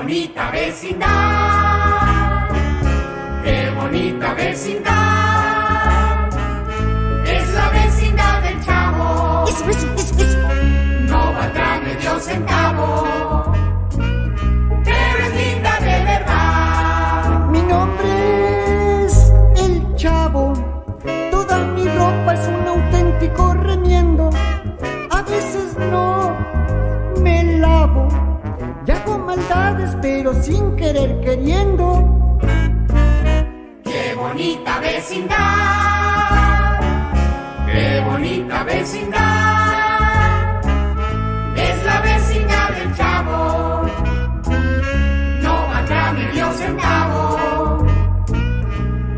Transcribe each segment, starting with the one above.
bonita vecindad, qué bonita vecindad, es la vecindad del Chavo. Eso. No valdrá medio centavo, pero es linda de verdad. Mi nombre es el Chavo, toda mi ropa es un auténtico remiendo. A veces no me lavo y hago maldades, pero sin querer queriendo. Qué bonita vecindad, qué bonita vecindad, es la vecindad del Chavo. No valdrá medio centavo,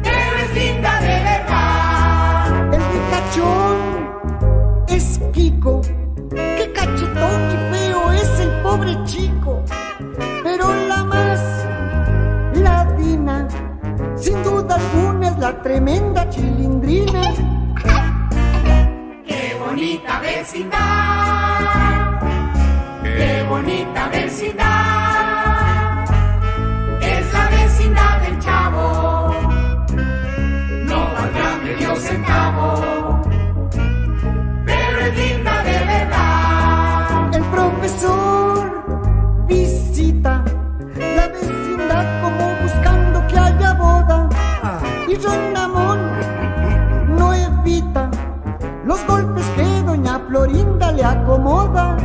pero es linda de verdad. El ricachón es Kiko, qué cachetón y feo es el pobre chico. Pero la más ladina, sin duda alguna, es la tremenda Chilindrina. Qué bonita vecindad, qué bonita vecindad, es la vecindad del Chavo. No valdrá medio centavo, pero es linda de verdad. El profesor visita la vecindad como buscando que haya boda. Y Don Ramón no evita los golpes que doña Florinda le acomoda.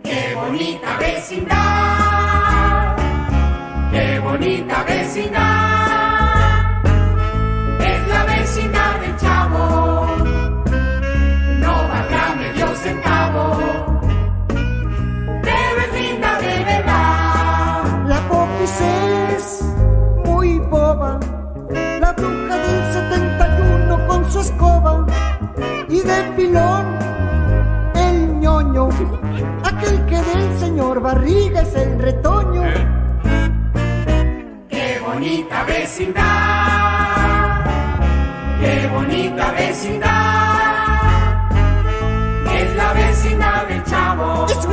Qué bonita vecindad, qué bonita vecindad, es la vecindad del Chavo. No valdrá medio centavo, pero es linda de verdad. La Popis es muy boba, la bruja del 71 con su escoba. Y de pilón el ñoño, aquel que del señor Barriga es el retoño. Qué bonita vecindad, qué bonita vecindad, es la vecindad del Chavo. Eso.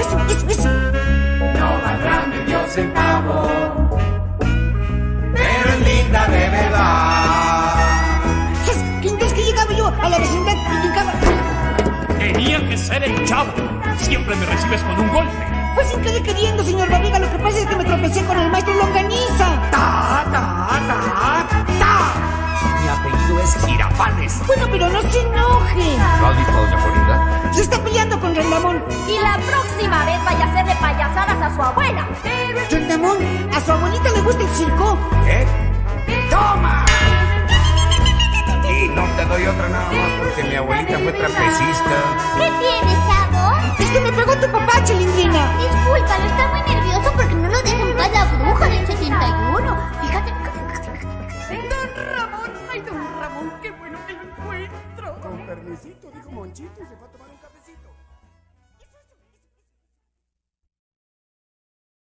No valdrá medio centavo, pero es linda de verdad. ¿Sabes? Que entonces que llegaba yo a la vecindad y llegaba... Tenía que ser el Chavo. Siempre me recibes con un golpe. Fue sin querer queriendo, señor Barriga. Lo que pasa es que me tropecé con el maestro Longaniza. Mi apellido es Girafales. Bueno, pero no se enoje. ¿Lo ha dicho doña Florinda? Se está peleando con Rendamón. Y la próxima vez vaya a hacerle payasadas a su abuela. Rendamón, ¿a su abuelita le gusta el circo? ¿Qué? ¡Toma! Y no te doy otra nada más porque mi abuelita fue trapecista. ¿Qué tienes, Chavo? Es que me pegó tu papá, Chilindrina. Discúlpalo, está muy nervioso porque no lo deja en paz la bruja del 71. Fíjate. Don Ramón, qué bueno que lo encuentro. Con permisito, dijo Monchito y se fue a tomar un